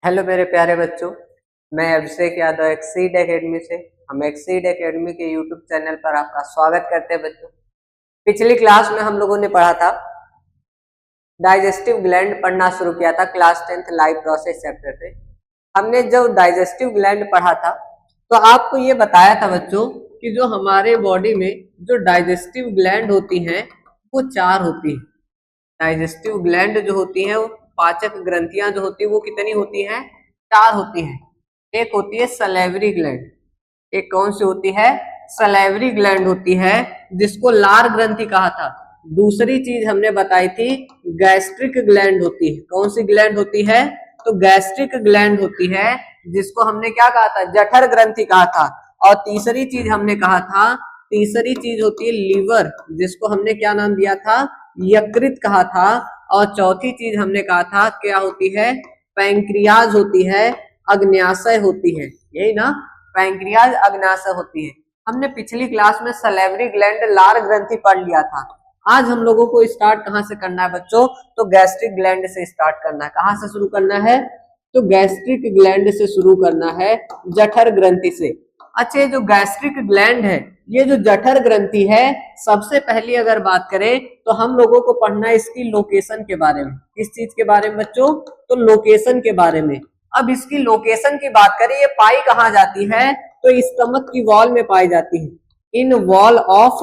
Hello मेरे प्यारे बच्चों, मैं अभिषेक यादव एक्सीड एकेडमी से। हम एक्सीड एकेडमी के यूट्यूब चैनल पर आपका स्वागत करते हैं बच्चों। पिछली क्लास में हम लोगों ने पढ़ा था, डाइजेस्टिव ग्लैंड पढ़ना शुरू किया था class 10th live process chapter से। हमने जब डाइजेस्टिव ग्लैंड पढ़ा था तो आपको ये बताया था बच्चों कि जो हमारे बॉडी में जो डाइजेस्टिव ग्लैंड होती हैं वो 4 होती है। डाइजेस्टिव ग्लैंड जो होती है, वो पाचक ग्रंथियां जो होती है वो कितनी होती हैं? 4 होती हैं। एक होती है सलेवरी ग्लैंड। एक कौन सी होती है? सलेवरी ग्लैंड होती है, जिसको लार ग्रंथि कहा था। दूसरी चीज हमने बताई थी गैस्ट्रिक ग्लैंड होती है। कौन सी ग्लैंड होती है? तो गैस्ट्रिक ग्लैंड होती है, जिसको हमने क्या कहा था? जठर ग्रंथि कहा था। और तीसरी चीज हमने कहा था, तीसरी चीज होती है लीवर, जिसको हमने क्या नाम दिया था? यकृत कहा था। और चौथी चीज हमने कहा था क्या होती है? पैंक्रियाज होती है, अग्न्याशय होती है। यही ना, पैंक्रियाज अग्न्याशय होती है। हमने पिछली क्लास में सलेवरी ग्लैंड लार ग्रंथि पढ़ लिया था। आज हम लोगों को स्टार्ट कहां से करना है बच्चों? तो गैस्ट्रिक ग्लैंड से स्टार्ट करना है। कहां से शुरू करना है? तो गैस्ट्रिक ग्लैंड से शुरू करना है, जठर ग्रंथि से। अच्छा, जो गैस्ट्रिक ग्लैंड है, ये जो जठर ग्रंथि है, सबसे पहली अगर बात करें तो हम लोगों को पढ़ना है इसकी लोकेशन के बारे में। किस चीज के बारे में बच्चों? तो लोकेशन के बारे में। अब इसकी लोकेशन की बात करें, ये पाई कहाँ जाती है? तो स्टमक की वॉल में पाई जाती है। In wall of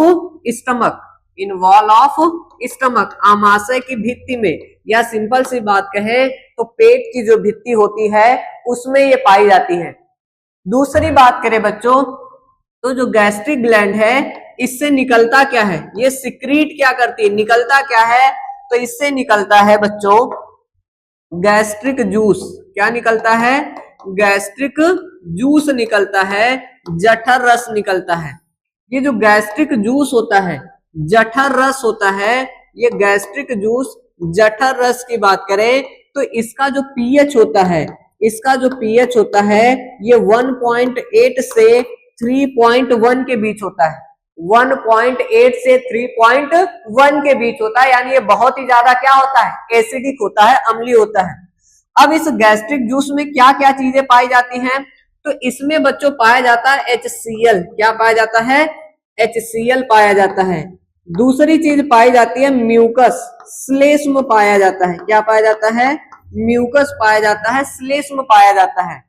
stomach, in wall of stomach, आमाशय की भित्ति में, या सिंपल सी बात कहे तो पेट की जो भित्ति होती है उसमें ये पाई जाती है। दूसरी बात करें बच्चों, तो जो गैस्ट्रिक ग्लैंड है, इससे निकलता क्या है? ये सिक्रीट क्या करती है? निकलता क्या है? तो इससे निकलता है बच्चों गैस्ट्रिक जूस। क्या निकलता है? गैस्ट्रिक जूस निकलता है, जठर रस निकलता है। ये जो गैस्ट्रिक जूस होता है, जठर रस होता है, ये गैस्ट्रिक जूस जठर रस की बात करें तो इसका जो पीएच होता है, इसका जो पीएच होता है, ये 1.8 से 3.1 के बीच होता है। 1.8 से 3.1 के बीच होता है, यानी ये बहुत ही ज्यादा क्या होता है? एसिडिक होता है, अम्लीय होता है। अब इस गैस्ट्रिक जूस में क्या क्या चीजें पाई जाती हैं? तो इसमें बच्चों पाया जाता है HCl। क्या पाया जाता है? HCl पाया जाता है। दूसरी चीज पाई जाती है म्यूकस, श्लेष्म पाया जाता है। क्या पाया जाता है? म्यूकस पाया जाता है, श्लेष्म पाया जाता है।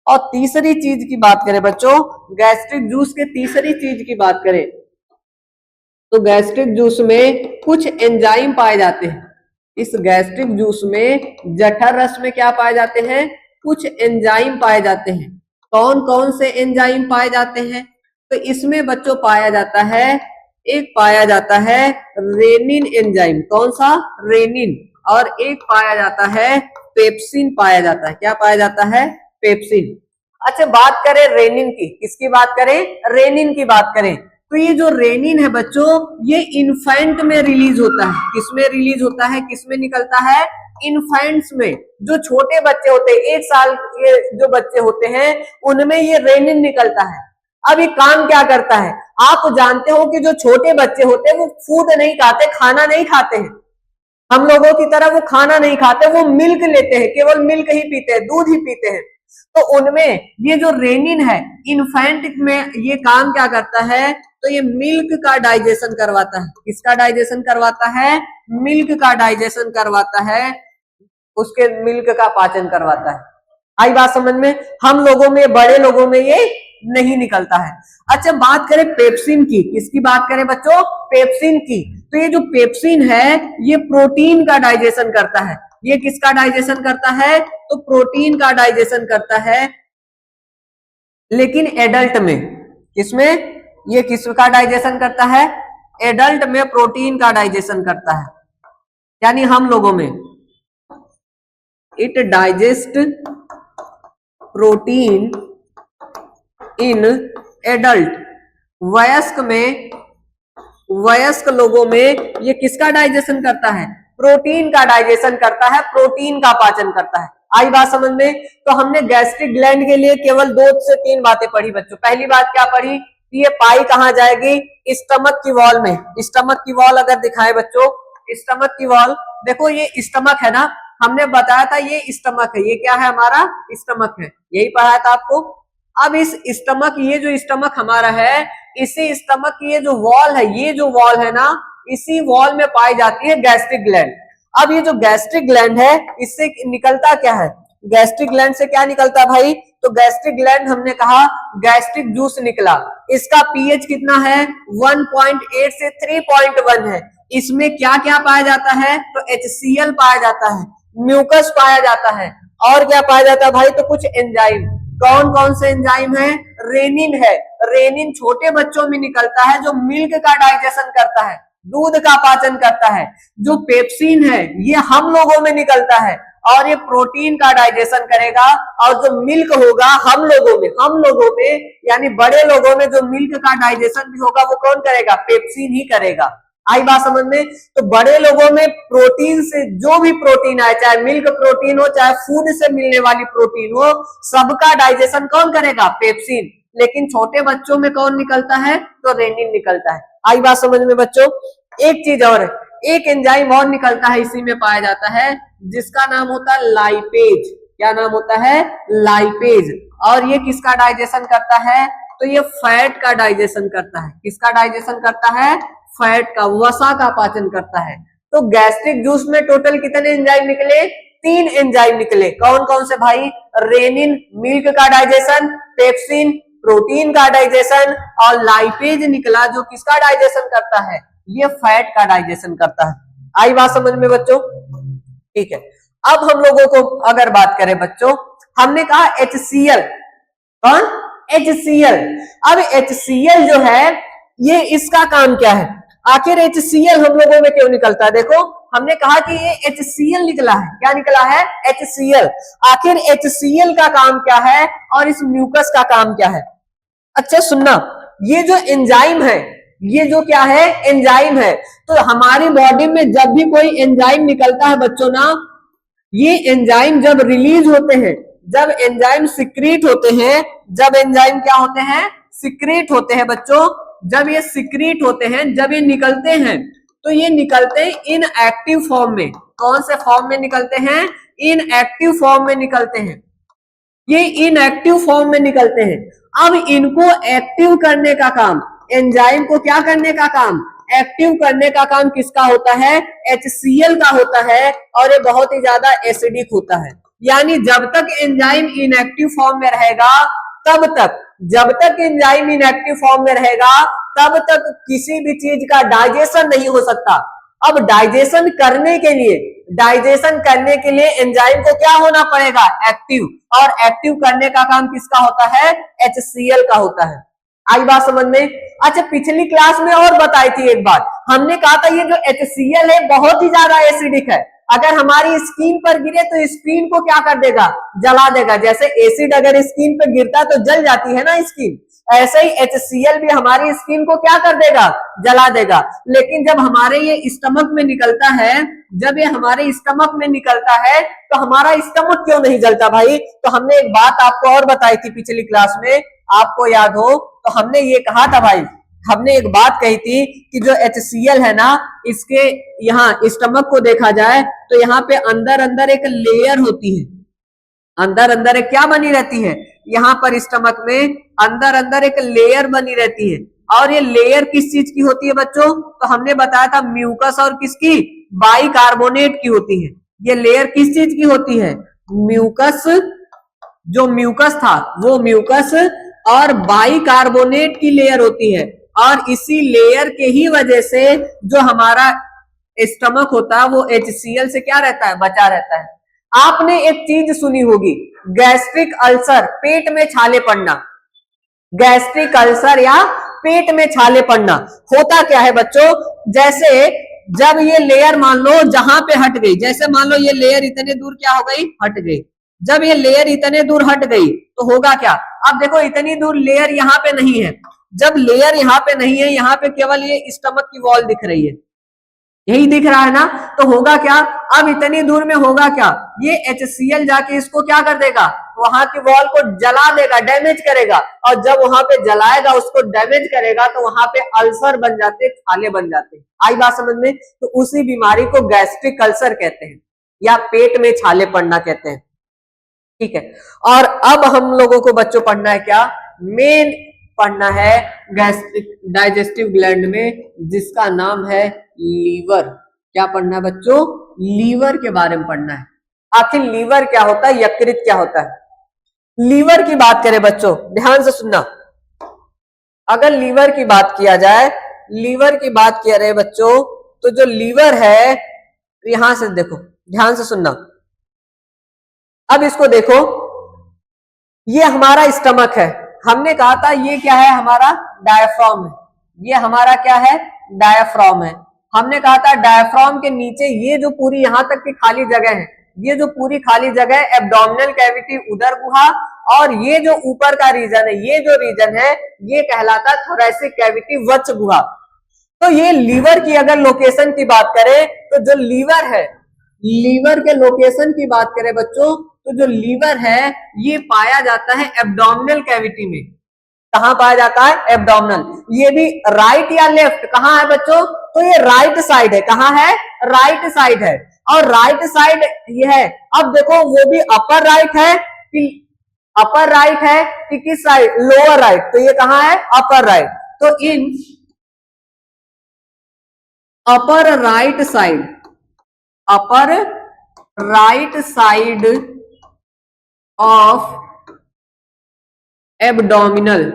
और तीसरी चीज की बात करें बच्चों, गैस्ट्रिक जूस के तीसरी चीज की बात करें तो गैस्ट्रिक जूस में कुछ एंजाइम पाए जाते हैं। इस गैस्ट्रिक जूस में, जठर रस में क्या पाए जाते हैं? कुछ एंजाइम पाए जाते हैं। कौन कौन से एंजाइम पाए जाते हैं? तो इसमें बच्चों पाया जाता है, एक पाया जाता है रेनिन एंजाइम। कौन सा? रेनिन। और एक पाया जाता है पेप्सिन पाया जाता है। क्या पाया जाता है? पेप्सिन। अच्छा, बात करें रेनिन की। किसकी बात करें? रेनिन की बात करें तो ये जो रेनिन है बच्चों, ये इन्फेंट में रिलीज होता है। किसमें रिलीज होता है? किसमें निकलता है? इन्फेंट्स में। जो छोटे बच्चे होते हैं, 1 साल के जो बच्चे होते हैं, उनमें ये रेनिन निकलता है। अब ये काम क्या करता है? आप जानते हो कि जो छोटे बच्चे होते हैं वो फूड नहीं खाते, खाना नहीं खाते हैं। हम लोगों की तरह वो खाना नहीं खाते, वो मिल्क लेते हैं, केवल मिल्क ही पीते हैं, दूध ही पीते हैं। तो उनमें ये जो रेनिन है, इन्फेंट में ये काम क्या करता है? तो ये मिल्क का डाइजेशन करवाता है। किसका डाइजेशन करवाता है? मिल्क का डाइजेशन करवाता है, उसके मिल्क का पाचन करवाता है। आई बात समझ में? हम लोगों में, बड़े लोगों में ये नहीं निकलता है। अच्छा, बात करें पेप्सिन की। किसकी बात करें बच्चों? पेप्सिन की। तो ये जो पेप्सिन है, ये प्रोटीन का डाइजेशन करता है। ये किसका डाइजेशन करता है? तो प्रोटीन का डाइजेशन करता है, लेकिन एडल्ट में। किसमें? ये किसका डाइजेशन करता है? एडल्ट में प्रोटीन का डाइजेशन करता है, यानी हम लोगों में। It digest protein in adult. वयस्क में, वयस्क लोगों में ये किसका डाइजेशन करता है? प्रोटीन का डाइजेशन करता है, प्रोटीन का पाचन करता है। आई बात समझ में? तो हमने गैस्ट्रिक ग्लैंड के लिए केवल 2 से 3 बातें पढ़ी बच्चों। पहली बात क्या पढ़ी? ये पाई कहां जाएगी? स्टमक की वॉल में। स्टमक की वॉल अगर दिखाए बच्चों, स्टमक की वॉल देखो, ये स्टमक है ना, हमने बताया था ये स्टमक है, ये क्या है हमारा स्टमक है, यही पढ़ाया था आपको। अब इस स्टमक, ये जो स्टमक हमारा है, इसी स्टमक की ये जो वॉल है, ये जो वॉल है ना, इसी वॉल में पाई जाती है गैस्ट्रिक ग्लैंड। अब ये जो गैस्ट्रिक ग्लैंड है, इससे निकलता क्या है, गैस्ट्रिक ग्लैंड से क्या निकलता भाई, तो गैस्ट्रिक ग्लैंड हमने कहा गैस्ट्रिक जूस निकला। इसका पीएच कितना है, 1.8 से 3.1 है। इसमें क्या क्या पाया जाता है, तो HCl पाया जाता है, म्यूकस पाया जाता है, और क्या पाया जाता है भाई, तो कुछ एंजाइम। कौन कौन से एंजाइम है, रेनिन है, रेनिन छोटे बच्चों में निकलता है जो मिल्क का डाइजेशन करता है, दूध का पाचन करता है। जो पेप्सिन है ये हम लोगों में निकलता है और ये प्रोटीन का डाइजेशन करेगा, और जो मिल्क होगा हम लोगों में यानी बड़े लोगों में जो मिल्क का डाइजेशन भी होगा वो कौन करेगा, पेप्सिन ही करेगा। आई बात समझ में। तो बड़े लोगों में प्रोटीन से जो भी प्रोटीन आए, चाहे मिल्क प्रोटीन हो चाहे फूड से मिलने वाली प्रोटीन हो, सबका डाइजेशन कौन करेगा, पेप्सिन। लेकिन छोटे बच्चों में कौन निकलता है, तो रेनिन निकलता है। आई बात समझ में बच्चों। एक चीज और है, एक एंजाइम और निकलता है, इसी में पाया जाता है, जिसका नाम होता है लाइपेज। क्या नाम होता है, लाइपेज। और ये किसका डाइजेशन करता है, तो ये फैट का डाइजेशन करता है। किसका डाइजेशन करता है, फैट का, वसा का पाचन करता है। तो गैस्ट्रिक जूस में टोटल कितने एंजाइम निकले, 3 एंजाइम निकले। कौन कौन से भाई, रेनिन मिल्क का डाइजेशन, पेप्सिन प्रोटीन का डाइजेशन, और लाइपेज निकला जो किसका डाइजेशन करता है, ये फैट का डाइजेशन करता है। आई बात समझ में बच्चों, ठीक है। अब हम लोगों को अगर बात करें बच्चों, हमने कहा HCl, कौन, HCl। अब HCl जो है ये इसका काम क्या है, आखिर HCl हम लोगों में क्यों निकलता है। देखो हमने कहा कि ये HCl निकला है, क्या निकला है, HCl। आखिर HCl का काम क्या है और इस म्यूकस का काम क्या है। अच्छा सुनना, ये जो एंजाइम है, ये जो क्या है, एंजाइम है। तो हमारी बॉडी में जब भी कोई एंजाइम निकलता है बच्चों ना, ये एंजाइम जब रिलीज होते हैं, जब एंजाइम सिक्रीट होते हैं, जब एंजाइम क्या होते हैं, सिक्रीट होते हैं बच्चों, जब ये सिक्रीट होते हैं, जब ये निकलते हैं, तो ये निकलते हैं इनएक्टिव फॉर्म में। कौन से फॉर्म में निकलते हैं, इनएक्टिव फॉर्म में निकलते हैं। ये इनएक्टिव फॉर्म में निकलते हैं। अब इनको एक्टिव करने का काम, एंजाइम को क्या करने का काम, एक्टिव करने का काम किसका होता है, HCl का होता है, और ये बहुत ही ज्यादा एसिडिक होता है। यानी जब तक एंजाइम इनएक्टिव फॉर्म में रहेगा, तब तक, जब तक एंजाइम इनएक्टिव फॉर्म में रहेगा तब तक किसी भी चीज का डाइजेशन नहीं हो सकता। अब डाइजेशन करने के लिए एंजाइम को क्या होना पड़ेगा, एक्टिव। और एक्टिव करने का काम किसका होता है, HCl का होता है। आई बात समझ में। अच्छा पिछली क्लास में और बताई थी एक बात, हमने कहा था ये जो HCl है बहुत ही ज्यादा एसिडिक है। अगर हमारी स्किन पर गिरे तो स्किन को क्या कर देगा, जला देगा। जैसे एसिड अगर स्किन पर गिरता तो जल जाती है ना स्किन, ऐसे ही HCl भी हमारी स्किन को क्या कर देगा, जला देगा। लेकिन जब हमारे ये स्टमक में निकलता है, जब ये हमारे स्टमक में निकलता है तो हमारा स्टमक क्यों नहीं जलता भाई। तो हमने एक बात आपको और बताई थी पिछली क्लास में, आपको याद हो तो हमने ये कहा था भाई, हमने एक बात कही थी कि जो HCl है ना, इसके यहाँ स्टमक को देखा जाए तो यहाँ पे अंदर अंदर एक लेयर होती है, अंदर अंदर एक क्या बनी रहती है, यहाँ पर स्टमक में अंदर अंदर एक लेयर बनी रहती है। और ये लेयर किस चीज की होती है बच्चों, तो हमने बताया था म्यूकस और किसकी, बाइकार्बोनेट की होती है। ये लेयर किस चीज की होती है, म्यूकस, जो म्यूकस था वो म्यूकस और बाइकार्बोनेट की लेयर होती है। और इसी लेयर के ही वजह से जो हमारा स्टमक होता है वो HCl से क्या रहता है, बचा रहता है। आपने एक चीज सुनी होगी, गैस्ट्रिक अल्सर, पेट में छाले पड़ना। गैस्ट्रिक अल्सर या पेट में छाले पड़ना होता क्या है बच्चों, जैसे जब ये लेयर मान लो जहां पे हट गई, जैसे मान लो ये लेयर इतने दूर क्या हो गई, हट गई। जब ये लेयर इतने दूर हट गई तो होगा क्या, अब देखो इतनी दूर लेयर यहाँ पे नहीं है, जब लेयर यहाँ पे नहीं है, यहाँ पे केवल ये स्टमक की वॉल दिख रही है, यही दिख रहा है ना, तो होगा क्या, अब इतनी दूर में होगा क्या, ये HCl जाके इसको क्या कर देगा, वहां की वॉल को जला देगा, डैमेज करेगा। और जब वहां पे जलाएगा, उसको डैमेज करेगा, तो वहां पे अल्सर बन जाते, छाले बन जाते। आई बात समझ में। तो उसी बीमारी को गैस्ट्रिक अल्सर कहते हैं। या पेट में छाले पड़ना कहते हैं, ठीक है। और अब हम लोगों को बच्चों पढ़ना है क्या, मेन पढ़ना है गैस्ट्रिक डाइजेस्टिव ग्लैंड में, जिसका नाम है लीवर। क्या पढ़ना है बच्चों, लीवर के बारे में पढ़ना है। आखिर लीवर क्या होता है, यकृत क्या होता है। लीवर की बात करें बच्चों, ध्यान से सुनना, अगर लीवर की बात किया जाए, लीवर की बात किया रहे बच्चों, तो जो लीवर है, यहां से देखो, ध्यान से सुनना, अब इसको देखो, ये हमारा स्टमक है, हमने कहा था ये क्या है, हमारा डायफ्राम है, ये हमारा क्या है, डायफ्राम है। हमने कहा था डायफ्राम के नीचे ये जो पूरी यहां तक की खाली जगह है, ये जो पूरी खाली जगह है, एब्डोमिनल कैविटी, उदर गुहा, और ये जो ऊपर का रीजन है, ये जो रीजन है, ये कहलाता है थोरैसिक कैविटी, वक्ष गुहा। तो ये लीवर की अगर लोकेशन की बात करें, तो जो लीवर है, लीवर के लोकेशन की बात करें बच्चों, तो जो लीवर है ये पाया जाता है एब्डोमिनल कैविटी में। कहां पाया जाता है, एब्डोमिनल। ये भी राइट या लेफ्ट, कहां है बच्चों, तो ये राइट साइड है, कहां है, राइट साइड है, और राइट साइड ये है। अब देखो वो भी अपर राइट है कि अपर राइट है कि किस साइड, लोअर राइट, तो ये कहां है, अपर राइट। तो in upper right side, upper right side of abdominal,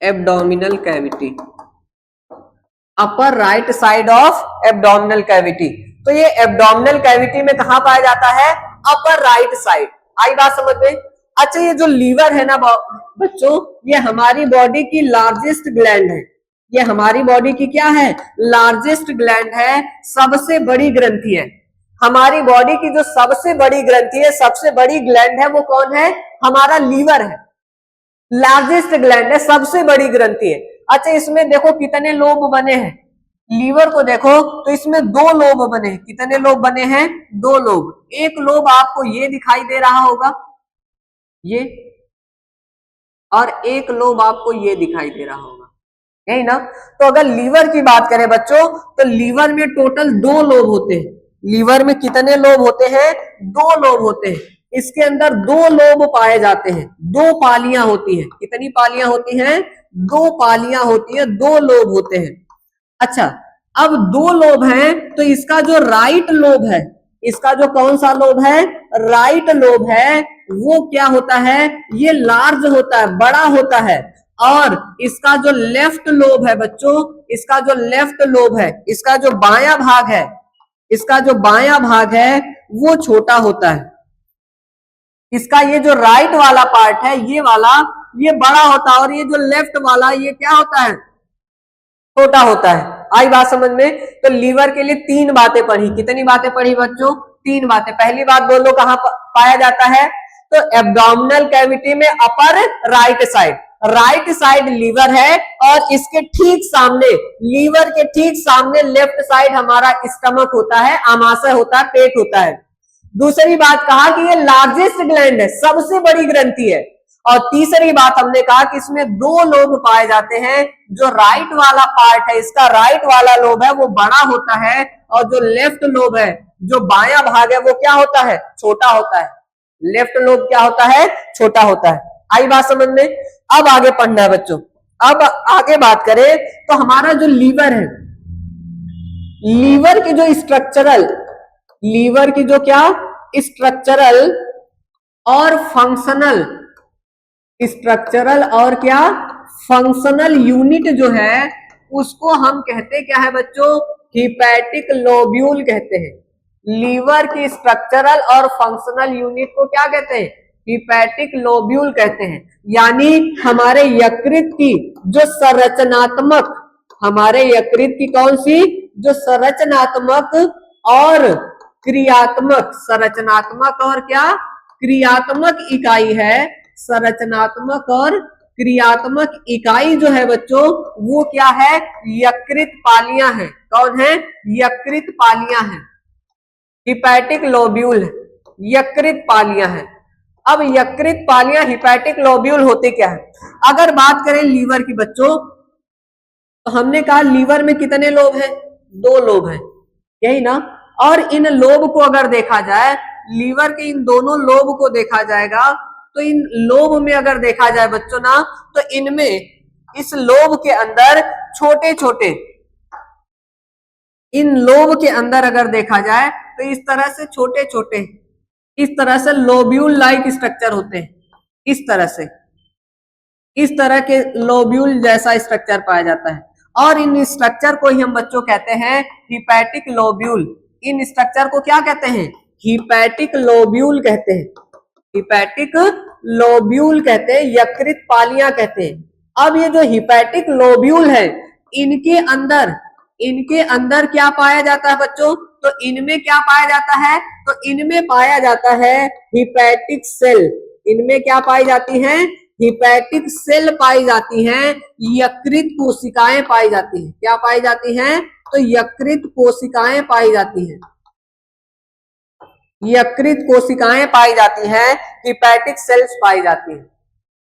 abdominal cavity, upper right side of abdominal cavity. तो ये एब्डोमिनल कैविटी में कहां पाया जाता है, अपर राइट साइड। आई बात समझ में। अच्छा, ये जो लीवर है ना बच्चों, ये हमारी बॉडी की लार्जेस्ट ग्लैंड है, ये हमारी बॉडी की क्या है, लार्जेस्ट ग्लैंड है, सबसे बड़ी ग्रंथि है। हमारी बॉडी की जो सबसे बड़ी ग्रंथि है, सबसे बड़ी ग्लैंड है, वो कौन है, हमारा लीवर है। लार्जेस्ट ग्लैंड है, सबसे बड़ी ग्रंथि है। अच्छा, इसमें देखो कितने लोब बने हैं, लीवर को देखो तो इसमें 2 लोब बने हैं। कितने लोब बने हैं, 2 लोब। एक लोब आपको ये दिखाई दे रहा होगा, ये, और एक लोब आपको ये दिखाई दे रहा होगा, यही ना। तो अगर लीवर की बात करें बच्चों, तो लीवर में टोटल 2 लोब होते हैं। लीवर में कितने लोब होते हैं, 2 लोब होते हैं। इसके अंदर 2 लोब पाए जाते हैं, 2 पालियां होती हैं। कितनी पालियां होती हैं, 2 पालियां होती हैं, 2 लोब होते हैं। अच्छा, अब 2 लोब हैं, तो इसका जो राइट लोब है, इसका जो कौन सा लोब है, राइट लोब है, वो क्या होता है, ये लार्ज होता है, बड़ा होता है। और इसका जो लेफ्ट लोब है बच्चों, इसका जो लेफ्ट लोब है, इसका जो बायां भाग है, इसका जो बायां भाग है वो छोटा होता है। इसका ये जो राइट वाला पार्ट है, ये वाला, ये बड़ा होता है, और ये जो लेफ्ट वाला, ये क्या होता है, छोटा होता है। आई बात समझ में। तो लीवर के लिए 3 बातें पढ़ी। कितनी बातें पढ़ी बच्चों, 3 बातें। पहली बात बोलो, कहां पाया जाता है, तो एब्डोमिनल कैविटी में upper right side, right side liver है, और इसके ठीक सामने, लीवर के ठीक सामने लेफ्ट साइड हमारा स्टमक होता है, आमाशय होता है, पेट होता है। दूसरी बात कहा कि ये लार्जेस्ट ग्लैंड है, सबसे बड़ी ग्रंथि है। और तीसरी बात हमने कहा कि इसमें 2 लोब पाए जाते हैं। जो राइट वाला पार्ट है, इसका राइट वाला लोब है, वो बड़ा होता है, और जो लेफ्ट लोब है, जो बायां भाग है, वो क्या होता है, छोटा होता है। लेफ्ट लोब क्या होता है, छोटा होता है। आई बात समझ में। अब आगे पढ़ना है बच्चों। अब आगे बात करें तो हमारा जो लीवर है, लीवर की जो स्ट्रक्चरल, लीवर की जो क्या स्ट्रक्चरल और फंक्शनल, स्ट्रक्चरल और क्या फंक्शनल यूनिट जो है, उसको हम कहते क्या है बच्चों, हिपैटिक लोब्यूल कहते हैं। लीवर की स्ट्रक्चरल और फंक्शनल यूनिट को क्या कहते हैं, हिपैटिक लोब्यूल कहते हैं। यानी हमारे यकृत की जो संरचनात्मक, हमारे यकृत की कौन सी, जो संरचनात्मक और क्रियात्मक, संरचनात्मक और क्या क्रियात्मक इकाई है, संरचनात्मक और क्रियात्मक इकाई जो है बच्चों, वो क्या है, यकृत पालियां हैं। कौन है, यकृत पालियां हैं। हिपैटिक लोब्यूल, यकृत पालियां हैं। अब यकृत पालियां, हिपैटिक लोब्यूल होते क्या है। अगर बात करें लीवर की बच्चों, तो हमने कहा लीवर में कितने लोब हैं, दो लोब है, यही ना। और इन लोब को अगर देखा जाए, लीवर के इन दोनों लोब को देखा जाएगा, तो इन लोब में अगर देखा जाए बच्चों ना, तो इनमें इस लोब के अंदर छोटे छोटे, इन लोब के अंदर अगर देखा जाए तो इस तरह से छोटे छोटे, इस तरह से लोब्यूल लाइक स्ट्रक्चर होते हैं, इस तरह से, इस तरह के लोब्यूल जैसा स्ट्रक्चर पाया जाता है। और इन स्ट्रक्चर को ही हम बच्चों कहते हैं हिपैटिक लोब्यूल। इन स्ट्रक्चर को क्या कहते हैं? हिपैटिक लोब्यूल कहते हैं, हिपैटिक लोब्यूल कहते हैं, यकृत पालियां कहते हैं। अब ये जो हिपैटिक लोब्यूल है, इनके अंदर क्या पाया जाता है बच्चों? तो इनमें क्या पाया जाता है? तो इनमें पाया जाता है हिपैटिक सेल। इनमें क्या पाई जाती हैं? हिपैटिक सेल पाई जाती हैं, यकृत कोशिकाएं पाई जाती हैं। क्या पाई जाती हैं? तो यकृत कोशिकाएं पाई जाती हैं, यकृत कोशिकाएं पाई जाती हैं, हिपैटिक सेल्स पाई जाती हैं।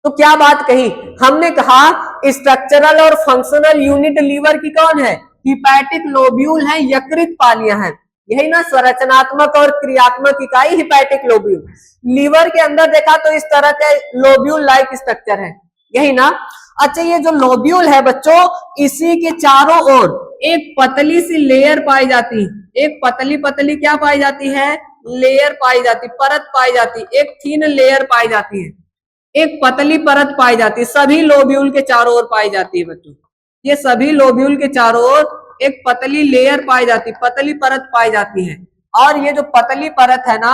तो क्या बात कही हमने? कहा स्ट्रक्चरल और फंक्शनल यूनिट लीवर की कौन है? हिपैटिक लोब्यूल है, यकृत पालियां हैं, यही ना। संरचनात्मक और क्रियात्मक इकाई हिपैटिक लोब्यूल। लीवर के अंदर देखा तो इस तरह के लोब्यूल लाइक स्ट्रक्चर है, यही ना। अच्छा, ये जो लोब्यूल है बच्चों, इसी के चारों ओर एक पतली सी लेयर पाई जाती है, एक पतली पतली क्या पाई जाती है? लेयर पाई जाती, परत पाई जाती, एक थीन लेयर पाई जाती है, एक पतली परत पाई जाती है, सभी लोब्यूल के चारों ओर पाई जाती है बच्चों। ये सभी लोब्यूल के चारों ओर एक पतली लेयर पाई जाती, पतली परत पाई जाती है। और ये जो पतली परत है ना,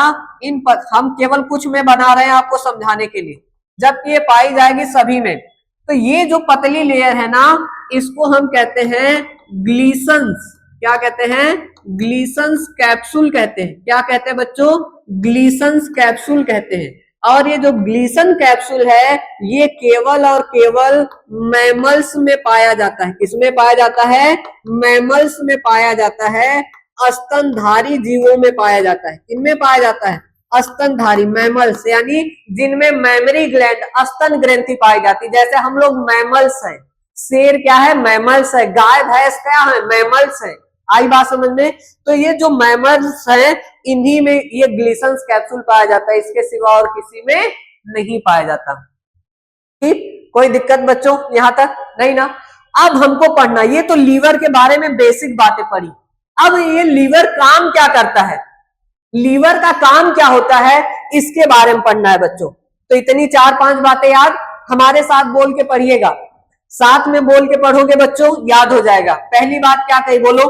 हम केवल कुछ में बना रहे हैं आपको समझाने के लिए, जबकि ये पाई जाएगी सभी में। तो ये जो पतली लेयर है ना, इसको हम कहते हैं ग्लीसन्स। क्या कहते हैं? ग्लीसन्स कैप्सूल कहते हैं। क्या कहते हैं बच्चों? ग्लीसन्स कैप्सूल कहते हैं। और ये जो ग्लीसन कैप्सूल है, ये केवल और केवल मैमल्स में पाया जाता है। किसमें पाया जाता है? मैमल्स में पाया जाता है, स्तनधारी जीवों में पाया जाता है। किनमें पाया जाता है? स्तनधारी, मैमल्स, यानी जिनमें मेमरी ग्लैंड, स्तन ग्रंथि पाई जाती है। जैसे हम लोग मैमल्स है, शेर क्या है? मैमल्स है, गाय भैंस क्या है? मैमल्स है। आई बात समझ में? तो ये जो मैमल्स है, इन्हीं में ये ग्लीसन्स कैप्सूल पाया जाता है, इसके सिवा और किसी में नहीं पाया जाता। ठीक, कोई दिक्कत बच्चों यहां तक? नहीं ना। अब हमको पढ़ना, ये तो लीवर के बारे में बेसिक बातें पढ़ी। अब ये लीवर काम क्या करता है, लीवर का काम क्या होता है, इसके बारे में पढ़ना है बच्चों। तो इतनी 4-5 बातें याद हमारे साथ बोल के पढ़िएगा, साथ में बोल के पढ़ोगे बच्चों, याद हो जाएगा। पहली बात क्या कही? बोलो,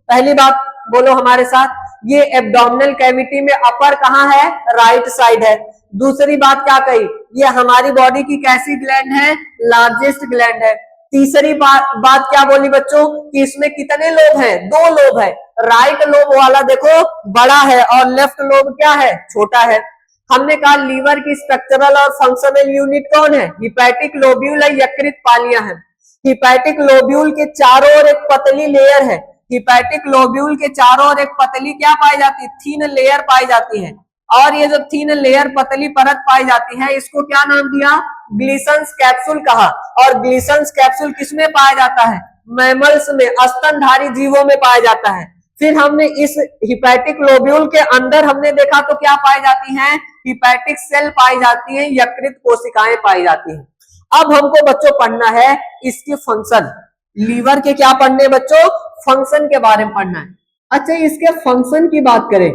पहली बात बोलो हमारे साथ। ये एब्डोमिनल कैविटी में अपर कहाँ है? राइट साइड है। दूसरी बात क्या कही? ये हमारी बॉडी की कैसी ग्लैंड है? लार्जेस्ट ग्लैंड है। तीसरी बात क्या बोली बच्चों? कि इसमें कितने लोब हैं? 2 लोब है। राइट लोब वाला देखो बड़ा है और लेफ्ट लोब क्या है? छोटा है। हमने कहा लीवर की स्ट्रक्चरल और फंक्शनल यूनिट कौन है? हिपैटिक लोब्यूल है, यकृत पालियां हैं। हिपैटिक लोब्यूल के चारों ओर एक पतली लेयर है, हिपैटिक लोब्यूल के चारों ओर एक पतली क्या पाई जाती है? थीन लेयर पाई जाती है। और ये जो थीन लेयर, पतली परत पाई जाती है, इसको क्या नाम दिया? ग्लीसन्स कैप्सूल कहा। और ग्लीसन्स कैप्सूल किसमें पाया जाता है? मैमल्स में, स्तनधारी जीवों में पाया जाता है। फिर हमने इस हिपैटिक लोब्यूल के अंदर हमने देखा तो क्या पाई जाती हैं? हिपैटिक सेल पाई जाती हैं, यकृत कोशिकाएं पाई जाती हैं। अब हमको बच्चों पढ़ना है इसके फंक्शन। लीवर के क्या पढ़ने बच्चों? फंक्शन के बारे में पढ़ना है। अच्छा, इसके फंक्शन की बात करें,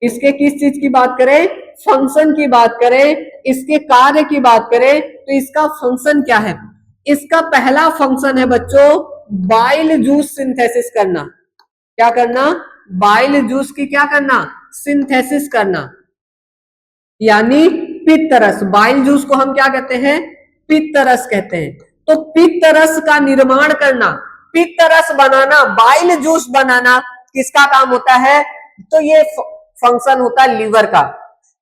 इसके किस चीज की बात करें? फंक्शन की बात करें, इसके कार्य की बात करें, तो इसका फंक्शन क्या है? इसका पहला फंक्शन है बच्चों बाइल जूस सिंथेसिस करना। क्या करना? बाइल जूस की क्या करना? सिंथेसिस करना, यानी पित्त रस। बाइल जूस को हम क्या कहते हैं? पित्त रस कहते हैं। तो पित्त रस का निर्माण करना, पित्त रस बनाना, बाइल जूस बनाना किसका काम होता है? तो ये फंक्शन होता है लीवर का।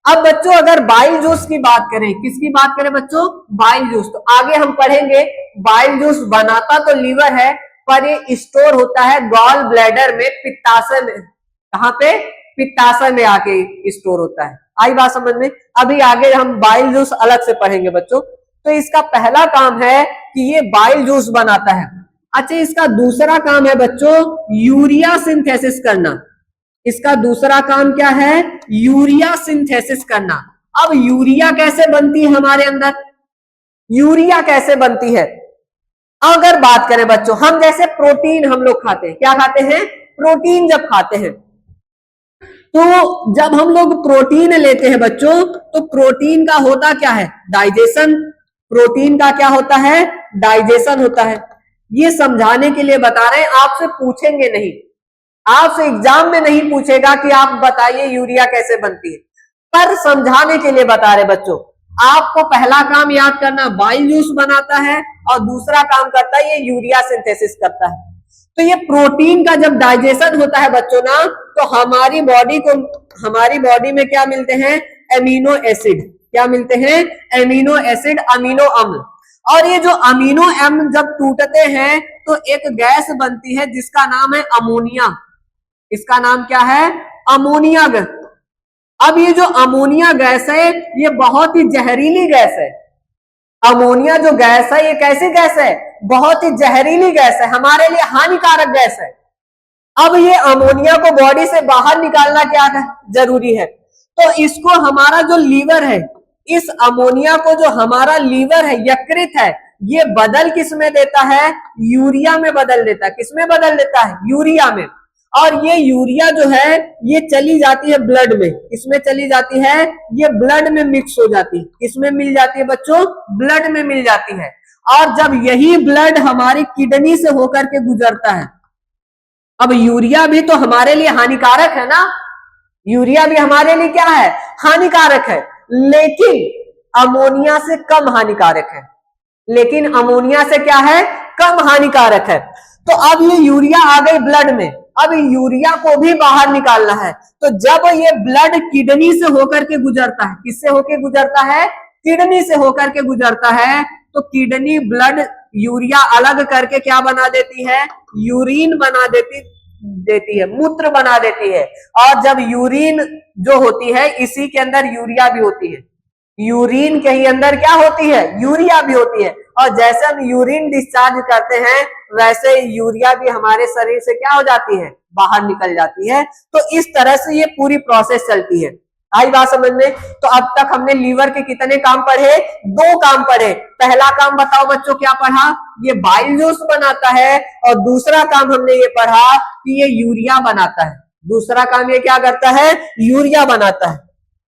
अब बच्चों अगर बाइल जूस की बात करें, किसकी बात करें बच्चों? Bile juice. तो आगे हम पढ़ेंगे बाइल जूस बनाता तो लीवर है, पर ये स्टोर होता है गॉल ब्लैडर में, पित्ताशय में। कहां पे? पित्ताशय में आके स्टोर होता है। आई बात समझ में? अभी आगे हम बाइल जूस अलग से पढ़ेंगे बच्चों। तो इसका पहला काम है कि ये बाइल जूस बनाता है। अच्छा, इसका दूसरा काम है बच्चों यूरिया सिंथेसिस करना। इसका दूसरा काम क्या है? यूरिया सिंथेसिस करना। अब यूरिया कैसे बनती है हमारे अंदर? यूरिया कैसे बनती है? अगर बात करें बच्चों, हम जैसे प्रोटीन हम लोग खाते हैं, क्या खाते हैं? प्रोटीन जब खाते हैं, तो जब हम लोग प्रोटीन लेते हैं बच्चों, तो प्रोटीन का होता क्या है? डाइजेशन। प्रोटीन का क्या होता है? डाइजेशन होता है। ये समझाने के लिए बता रहे हैं, आपसे पूछेंगे नहीं, आपसे एग्जाम में नहीं पूछेगा कि आप बताइए यूरिया कैसे बनती है, पर समझाने के लिए बता रहे बच्चों। आपको पहला काम याद करना, बाइल जूस बनाता है, और दूसरा काम करता है ये यूरिया सिंथेसिस करता है। तो ये प्रोटीन का जब डाइजेशन होता है बच्चों ना, तो हमारी बॉडी में क्या मिलते हैं? Amino acid. क्या मिलते हैं? एमिनो एसिड, अमीनो अम्ल। और ये जो अमीनो अम्ल जब टूटते हैं तो एक गैस बनती है जिसका नाम है अमोनिया। इसका नाम क्या है? Ammonia gas. अब ये जो अमोनिया गैस है ये बहुत ही जहरीली गैस है। अमोनिया जो गैस है ये कैसी गैस है? बहुत ही जहरीली गैस है, हमारे लिए हानिकारक गैस है। अब ये अमोनिया को बॉडी से बाहर निकालना क्या है? जरूरी है। तो इसको हमारा जो लीवर है, इस अमोनिया को जो हमारा लीवर है, यकृत है, ये बदल किस में देता है? यूरिया में बदल देता है। किस में बदल देता है? यूरिया में। और ये यूरिया जो है ये चली जाती है ब्लड में। किसमें चली जाती है? ये ब्लड में मिक्स हो जाती है। किसमें मिल जाती है बच्चों? ब्लड में मिल जाती है। और जब यही ब्लड हमारी किडनी से होकर के गुजरता है, अब यूरिया भी तो हमारे लिए हानिकारक है ना, यूरिया भी हमारे लिए क्या है? हानिकारक है, लेकिन अमोनिया से कम हानिकारक है। लेकिन अमोनिया से क्या है? कम हानिकारक है। तो अब ये यूरिया आ गई ब्लड में, अब यूरिया को भी बाहर निकालना है। तो जब ये ब्लड किडनी से होकर के गुजरता है, किससे होकर गुजरता है? किडनी से होकर के गुजरता है, तो किडनी ब्लड यूरिया अलग करके क्या बना देती है? यूरिन बना देती है, मूत्र बना देती है। और जब यूरिन जो होती है, इसी के अंदर यूरिया भी होती है। यूरिन के ही अंदर क्या होती है? यूरिया भी होती है। और जैसे हम यूरिन डिस्चार्ज करते हैं, वैसे यूरिया भी हमारे शरीर से क्या हो जाती है? बाहर निकल जाती है। तो इस तरह से ये पूरी प्रोसेस चलती है। आई बात समझ में? तो अब तक हमने लीवर के कितने काम पढ़े? 2 काम पढ़े। पहला काम बताओ बच्चों क्या पढ़ा? ये बाइल जूस बनाता है। और दूसरा काम हमने ये पढ़ा कि ये यूरिया बनाता है। दूसरा काम ये क्या करता है? यूरिया बनाता है।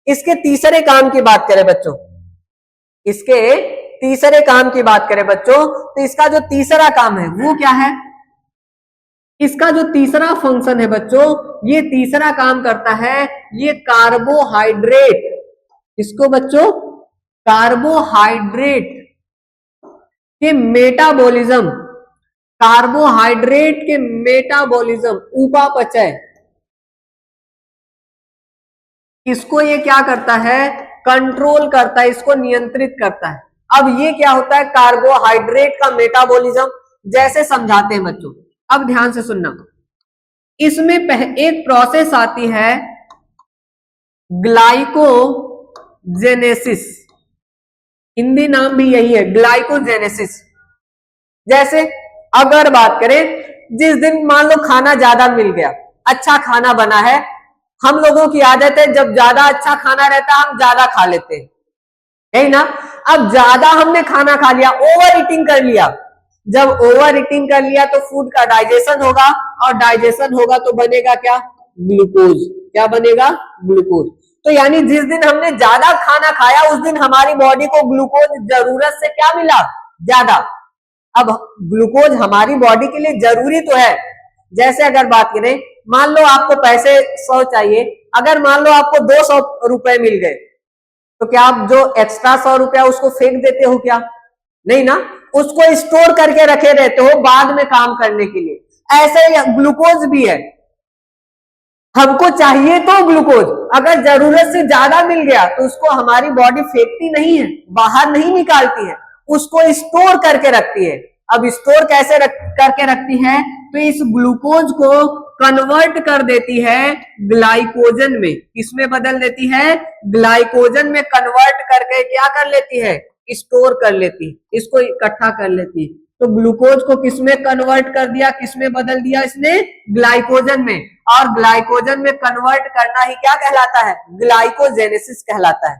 इसके तीसरे काम की बात करें बच्चों, इसके तीसरे काम की बात करें बच्चों, तो इसका जो तीसरा काम है वो क्या है? इसका जो तीसरा फंक्शन है बच्चों, ये तीसरा काम करता है ये कार्बोहाइड्रेट। इसको बच्चों कार्बोहाइड्रेट के मेटाबॉलिज्म, कार्बोहाइड्रेट के मेटाबॉलिज्म, उपापचय, इसको ये क्या करता है? कंट्रोल करता है, इसको नियंत्रित करता है। अब ये क्या होता है? कार्बोहाइड्रेट का मेटाबॉलिज्म। जैसे समझाते हैं बच्चों, अब ध्यान से सुनना। इसमें एक प्रोसेस आती है ग्लाइकोजेनेसिस, हिंदी नाम भी यही है, ग्लाइकोजेनेसिस। जैसे अगर बात करें, जिस दिन मान लो खाना ज्यादा मिल गया, अच्छा खाना बना है, हम लोगों की आदत है जब ज्यादा अच्छा खाना रहता है हम ज्यादा खा लेते हैं, है ना? अब ज्यादा हमने खाना खा लिया, ओवर ईटिंग कर लिया। जब ओवर ईटिंग कर लिया तो फूड का डाइजेशन होगा, और डाइजेशन होगा तो बनेगा क्या? ग्लूकोज। क्या बनेगा? ग्लूकोज। तो यानी जिस दिन हमने ज्यादा खाना खाया उस दिन हमारी बॉडी को ग्लूकोज जरूरत से क्या मिला? ज्यादा। अब ग्लूकोज हमारी बॉडी के लिए जरूरी तो है। जैसे अगर बात करें, मान लो आपको पैसे 100 चाहिए, अगर मान लो आपको 200 रुपए मिल गए, तो क्या आप जो एक्स्ट्रा 100 रुपया उसको फेंक देते हो? क्या नहीं ना, उसको स्टोर करके रखे रहते हो बाद में काम करने के लिए। ऐसे ही ग्लूकोज भी है, हमको चाहिए तो ग्लूकोज, अगर जरूरत से ज्यादा मिल गया तो उसको हमारी बॉडी फेंकती नहीं है, बाहर नहीं निकालती है, उसको स्टोर करके रखती है। अब स्टोर कैसे करके रखती है? तो इस ग्लूकोज को कन्वर्ट कर देती है ग्लाइकोजन में। किसमें बदल देती है? ग्लाइकोजन में कन्वर्ट करके क्या कर लेती है? स्टोर कर लेती है, इसको इकट्ठा कर लेती है। तो ग्लूकोज को किसमें कन्वर्ट कर दिया, किसमें बदल दिया इसने, ग्लाइकोजन में। और ग्लाइकोजन में कन्वर्ट करना ही क्या कहलाता है, ग्लाइकोजेनेसिस कहलाता है।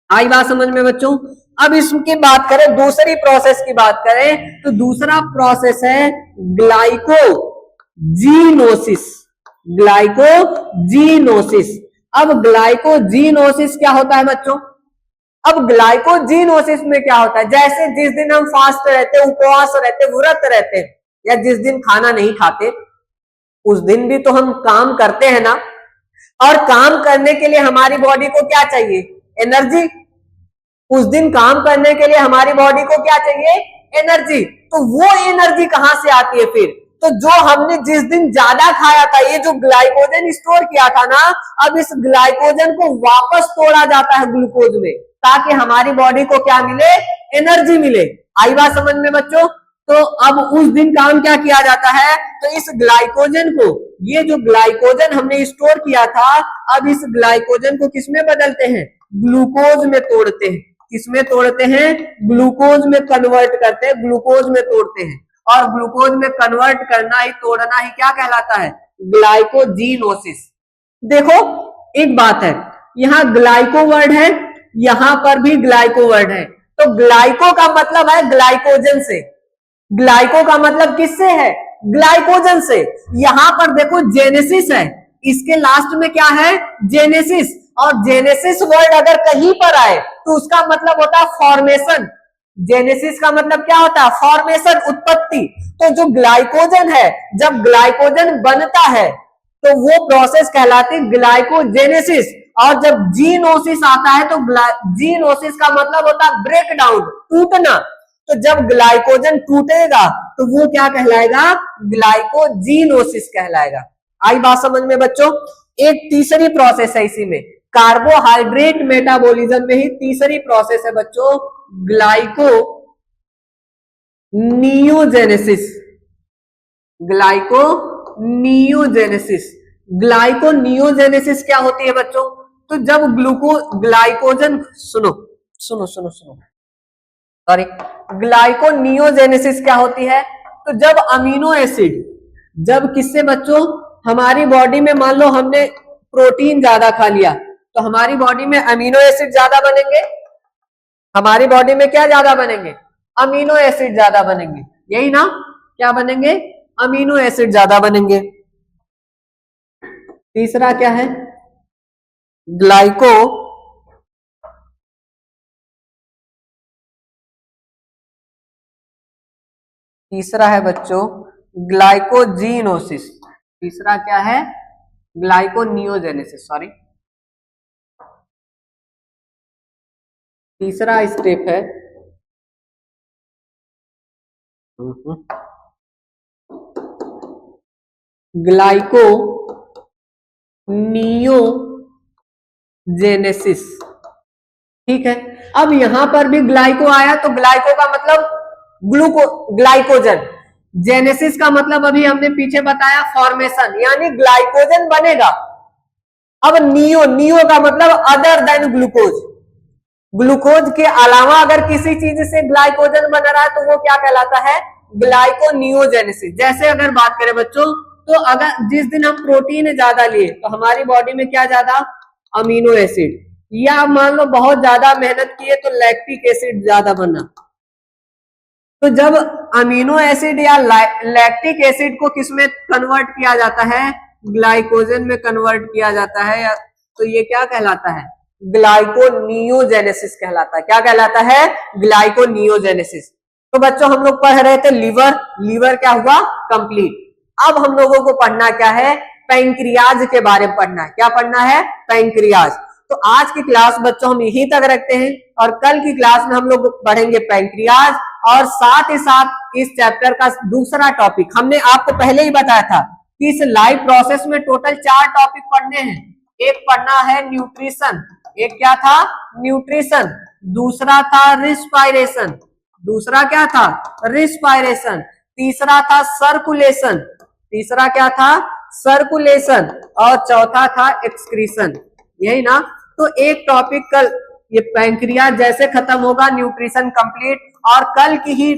आई बात समझ में बच्चों। अब इसकी बात करें, दूसरी प्रोसेस की बात करें तो दूसरा प्रोसेस है ग्लाइकोजीनोसिस। ग्लाइकोजीनोसिस। अब ग्लाइकोजीनोसिस क्या होता है बच्चों, अब ग्लाइकोजीनोसिस में क्या होता है, जैसे जिस दिन हम फास्ट रहते, उपवास रहते, व्रत रहते हैं, या जिस दिन खाना नहीं खाते उस दिन भी तो हम काम करते हैं ना, और काम करने के लिए हमारी बॉडी को क्या चाहिए, एनर्जी। उस दिन काम करने के लिए हमारी बॉडी को क्या चाहिए, एनर्जी। तो वो एनर्जी कहां से आती है फिर, तो जो हमने जिस दिन ज्यादा खाया था, ये जो ग्लाइकोजन स्टोर किया था ना, अब इस ग्लाइकोजन को वापस तोड़ा जाता है ग्लूकोज में, ताकि हमारी बॉडी को क्या मिले, एनर्जी मिले। आई बात समझ में बच्चों। तो अब उस दिन काम क्या किया जाता है, तो इस ग्लाइकोजन को, ये जो ग्लाइकोजन हमने स्टोर किया था, अब इस ग्लाइकोजन को किसमें बदलते हैं, ग्लूकोज में तोड़ते हैं। किसमें तोड़ते हैं, ग्लूकोज में कन्वर्ट करते हैं, ग्लूकोज में तोड़ते हैं। और ग्लूकोज में कन्वर्ट करना ही, तोड़ना ही क्या कहलाता है, ग्लाइकोजीनोसिस। देखो एक बात है, यहाँ ग्लाइको वर्ड है, यहां पर भी ग्लाइको वर्ड है। तो ग्लाइको का मतलब है ग्लाइकोजन से, ग्लाइको का मतलब किससे है, ग्लाइकोजन से। यहां पर देखो जेनेसिस है, इसके लास्ट में क्या है, जेनेसिस। और जेनेसिस वर्ड अगर कहीं पर आए तो उसका मतलब होता है फॉर्मेशन। जेनेसिस का मतलब क्या होता है, फॉर्मेशन, उत्पत्ति। तो जो ग्लाइकोजन है, जब ग्लाइकोजन बनता है तो वो प्रोसेस कहलाती है ग्लाइकोजेनेसिस। और जब जीनोसिस आता है तो जीनोसिस का मतलब होता है ब्रेक डाउन, टूटना। तो जब ग्लाइकोजन टूटेगा तो वो क्या कहलाएगा, ग्लाइकोजीनोसिस कहलाएगा। आई बात समझ में बच्चों। एक तीसरी प्रोसेस है इसी में, कार्बोहाइड्रेट मेटाबॉलिज्म में ही तीसरी प्रोसेस है बच्चों, ग्लाइको नियोजेनेसिस। ग्लाइको नियोजेनेसिस। ग्लाइको नियोजेनेसिस क्या होती है बच्चों, तो जब ग्लाइकोजन, सुनो सुनो सुनो सुनो, सॉरी, ग्लाइको नियोजेनेसिस क्या होती है, तो जब अमीनो एसिड, जब किससे बच्चों, हमारी बॉडी में मान लो हमने प्रोटीन ज्यादा खा लिया तो हमारी बॉडी में अमीनो एसिड ज्यादा बनेंगे। हमारी बॉडी में क्या ज्यादा बनेंगे, अमीनो एसिड ज्यादा बनेंगे, यही ना, क्या बनेंगे, अमीनो एसिड ज्यादा बनेंगे। तीसरा क्या है, ग्लाइको तीसरा है बच्चों ग्लाइकोजीनोसिस। तीसरा क्या है, ग्लाइकोनियोजेनेसिस, सॉरी। तीसरा स्टेप है ग्लाइको नियोजेनेसिस। ठीक है, अब यहां पर भी ग्लाइको आया तो ग्लाइको का मतलब ग्लाइकोजन, जेनेसिस का मतलब अभी हमने पीछे बताया फॉर्मेशन, यानी ग्लाइकोजन बनेगा। अब नियो का मतलब अदर देन ग्लूकोज, ग्लूकोज के अलावा अगर किसी चीज से ग्लाइकोजन बन रहा है तो वो क्या कहलाता है, ग्लाइकोनियोजेनेसिस। जैसे अगर बात करें बच्चों, तो अगर जिस दिन हम प्रोटीन ज्यादा लिए तो हमारी बॉडी में क्या ज्यादा, अमीनो एसिड, या मान लो बहुत ज्यादा मेहनत किए तो लैक्टिक एसिड ज्यादा बना। तो जब अमीनो एसिड या लैक्टिक एसिड को किसमें कन्वर्ट किया जाता है, ग्लाइकोजन में कन्वर्ट किया जाता है, तो ये क्या कहलाता है, ग्लाइकोनियोजेनेसिस कहलाता है। क्या कहलाता है, ग्लाइकोनियोजेनेसिस। तो बच्चों हम लोग पढ़ रहे थे लीवर, लीवर क्या हुआ, कंप्लीट। अब हम लोगों को पढ़ना क्या है, पैंक्रियाज के बारे में पढ़ना है। क्या पढ़ना है, पैंक्रियाज। तो आज की क्लास बच्चों हम यहीं तक रखते हैं, और कल की क्लास में हम लोग पढ़ेंगे पैंक्रियाज, और साथ ही साथ इस चैप्टर का दूसरा टॉपिक, हमने आपको पहले ही बताया था कि इस लाइव प्रोसेस में टोटल 4 टॉपिक पढ़ने हैं। एक पढ़ना है न्यूट्रिशन, एक क्या था, न्यूट्रिशन, दूसरा था रिस्पायरेशन, दूसरा क्या था, रिस्पायरेशन, तीसरा था सर्कुलेशन, तीसरा क्या था, सर्कुलेशन, और चौथा था एक्सक्रीशन, यही ना। तो एक टॉपिक कल ये पैंक्रियाज जैसे खत्म होगा, न्यूट्रिशन कंप्लीट, और कल की ही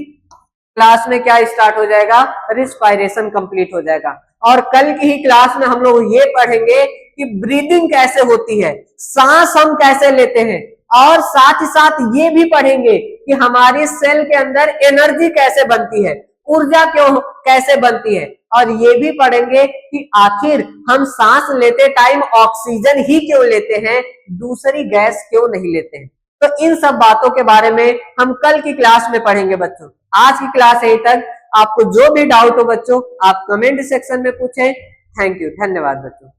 क्लास में क्या स्टार्ट हो जाएगा, रिस्पायरेशन कंप्लीट हो जाएगा। और कल की ही क्लास में हम लोग ये पढ़ेंगे कि ब्रीदिंग कैसे होती है, सांस हम कैसे लेते हैं, और साथ ही साथ ये भी पढ़ेंगे कि हमारी सेल के अंदर एनर्जी कैसे बनती है, ऊर्जा क्यों कैसे बनती है, और ये भी पढ़ेंगे कि आखिर हम सांस लेते टाइम ऑक्सीजन ही क्यों लेते हैं, दूसरी गैस क्यों नहीं लेते हैं। तो इन सब बातों के बारे में हम कल की क्लास में पढ़ेंगे बच्चों। आज की क्लास यहीं तक। आपको जो भी डाउट हो बच्चों, आप कमेंट सेक्शन में पूछें। थैंक यू, धन्यवाद बच्चों।